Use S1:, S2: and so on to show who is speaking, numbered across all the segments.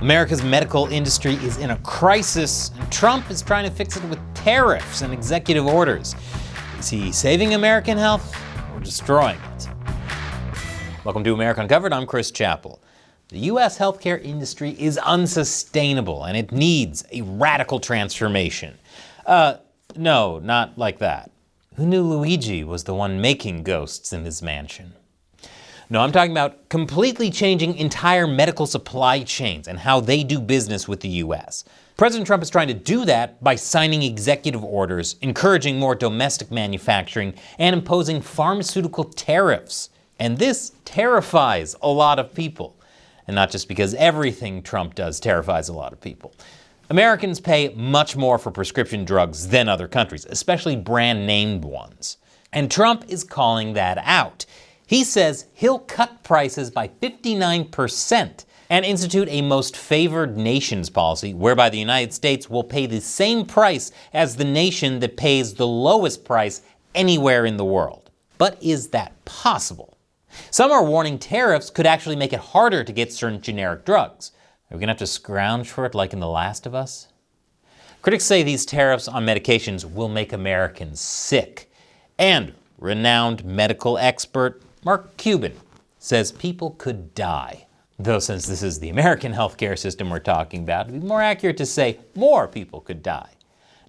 S1: America's medical industry is in a crisis, and Trump is trying to fix it with tariffs and executive orders. Is he saving American health or destroying it? Welcome to America Uncovered. I'm Chris Chappell. The U.S. healthcare industry is unsustainable, and it needs a radical transformation. No, not like that. Who knew Luigi was the one making ghosts in his mansion? No, I'm talking about completely changing entire medical supply chains and how they do business with the U.S. President Trump is trying to do that by signing executive orders, encouraging more domestic manufacturing, and imposing pharmaceutical tariffs. And this terrifies a lot of people. And not just because everything Trump does terrifies a lot of people. Americans pay much more for prescription drugs than other countries, especially brand-named ones. And Trump is calling that out. He says he'll cut prices by 59% and institute a most favored nations policy whereby the United States will pay the same price as the nation that pays the lowest price anywhere in the world. But is that possible? Some are warning tariffs could actually make it harder to get certain generic drugs. Are we going to have to scrounge for it like in The Last of Us? Critics say these tariffs on medications will make Americans sick. And renowned medical expert Mark Cuban says people could die. Though since this is the American healthcare system we're talking about, it'd be more accurate to say more people could die.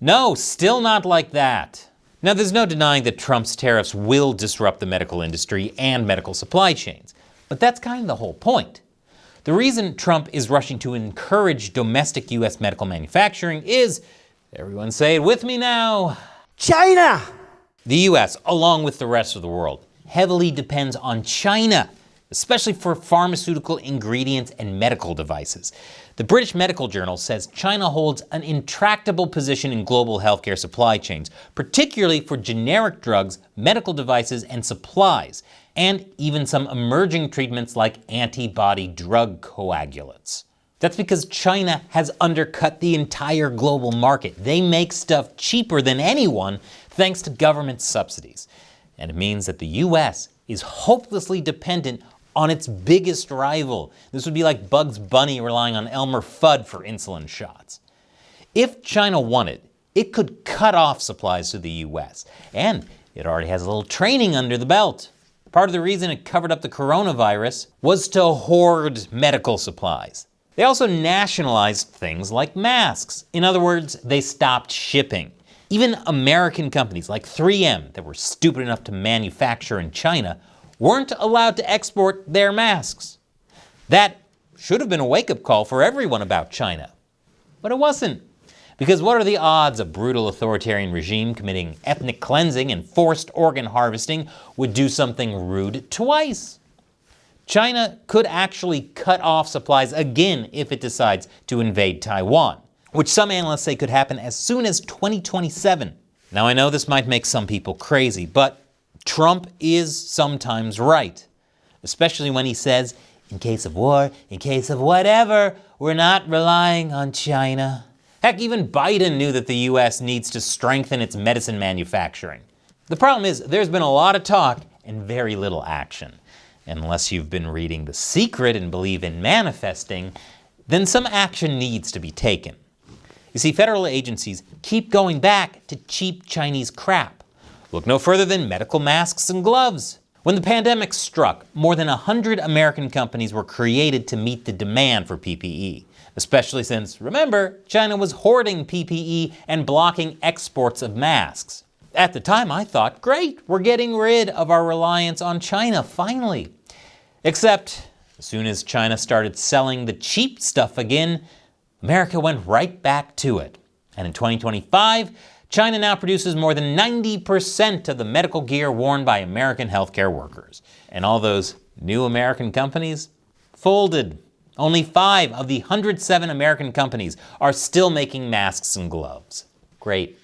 S1: No, still not like that. Now, there's no denying that Trump's tariffs will disrupt the medical industry and medical supply chains. But that's kind of the whole point. The reason Trump is rushing to encourage domestic U.S. medical manufacturing is, everyone say it with me now,
S2: China!
S1: The U.S., along with the rest of the world, heavily depends on China, especially for pharmaceutical ingredients and medical devices. The British Medical Journal says China holds an intractable position in global healthcare supply chains, particularly for generic drugs, medical devices, and supplies, and even some emerging treatments like antibody drug coagulants. That's because China has undercut the entire global market. They make stuff cheaper than anyone thanks to government subsidies. And it means that the U.S. is hopelessly dependent on its biggest rival. This would be like Bugs Bunny relying on Elmer Fudd for insulin shots. If China wanted, it could cut off supplies to the U.S. And it already has a little training under the belt. Part of the reason it covered up the coronavirus was to hoard medical supplies. They also nationalized things like masks. In other words, they stopped shipping. Even American companies like 3M that were stupid enough to manufacture in China weren't allowed to export their masks. That should have been a wake-up call for everyone about China. But it wasn't. Because what are the odds a brutal authoritarian regime committing ethnic cleansing and forced organ harvesting would do something rude twice? China could actually cut off supplies again if it decides to invade Taiwan, which some analysts say could happen as soon as 2027. Now, I know this might make some people crazy, but Trump is sometimes right, especially when he says, in case of war, in case of whatever, we're not relying on China. Heck, even Biden knew that the U.S. needs to strengthen its medicine manufacturing. The problem is, there's been a lot of talk and very little action. Unless you've been reading The Secret and believe in manifesting, then some action needs to be taken. You see, federal agencies keep going back to cheap Chinese crap. Look no further than medical masks and gloves. When the pandemic struck, more than 100 American companies were created to meet the demand for PPE, especially since, remember, China was hoarding PPE and blocking exports of masks. At the time, I thought, great, we're getting rid of our reliance on China, finally. Except, as soon as China started selling the cheap stuff again, America went right back to it. And in 2025, China now produces more than 90% of the medical gear worn by American healthcare workers. And all those new American companies folded. Only 5 of the 107 American companies are still making masks and gloves. Great.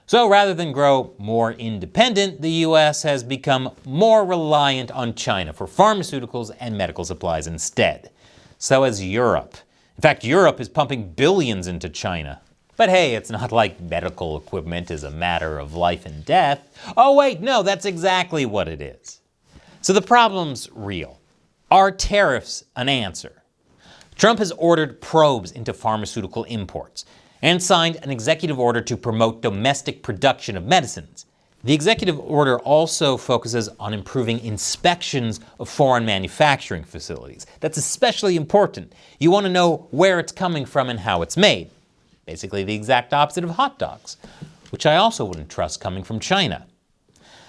S1: So rather than grow more independent, the U.S. has become more reliant on China for pharmaceuticals and medical supplies instead. So has Europe. In fact, Europe is pumping billions into China. But hey, it's not like medical equipment is a matter of life and death. Oh wait, no, that's exactly what it is. So the problem's real. Are tariffs an answer? Trump has ordered probes into pharmaceutical imports and signed an executive order to promote domestic production of medicines. The executive order also focuses on improving inspections of foreign manufacturing facilities. That's especially important. You want to know where it's coming from and how it's made. Basically the exact opposite of hot dogs, which I also wouldn't trust coming from China.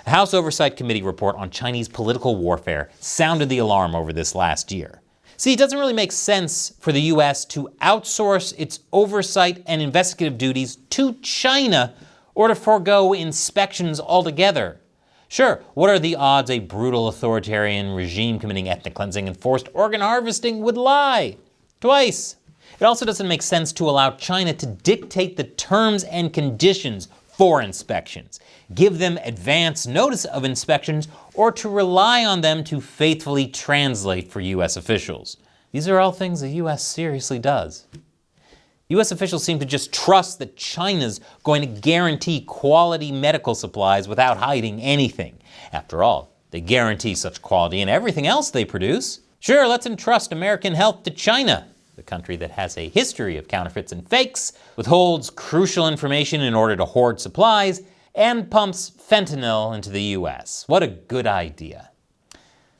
S1: A House Oversight Committee report on Chinese political warfare sounded the alarm over this last year. See, it doesn't really make sense for the U.S. to outsource its oversight and investigative duties to China or to forego inspections altogether. Sure, what are the odds a brutal authoritarian regime committing ethnic cleansing and forced organ harvesting would lie? Twice. It also doesn't make sense to allow China to dictate the terms and conditions for inspections, give them advance notice of inspections, or to rely on them to faithfully translate for U.S. officials. These are all things the U.S. seriously does. U.S. officials seem to just trust that China's going to guarantee quality medical supplies without hiding anything. After all, they guarantee such quality in everything else they produce. Sure, let's entrust American health to China, the country that has a history of counterfeits and fakes, withholds crucial information in order to hoard supplies, and pumps fentanyl into the U.S. What a good idea.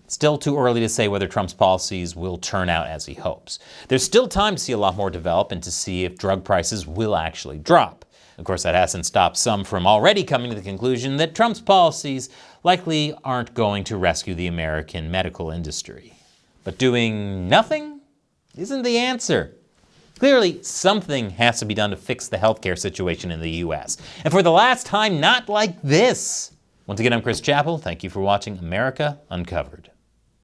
S1: Still too early to say whether Trump's policies will turn out as he hopes. There's still time to see a lot more develop and to see if drug prices will actually drop. Of course, that hasn't stopped some from already coming to the conclusion that Trump's policies likely aren't going to rescue the American medical industry. But doing nothing isn't the answer. Clearly, something has to be done to fix the healthcare situation in the U.S. And for the last time, not like this. Once again, I'm Chris Chappell. Thank you for watching America Uncovered.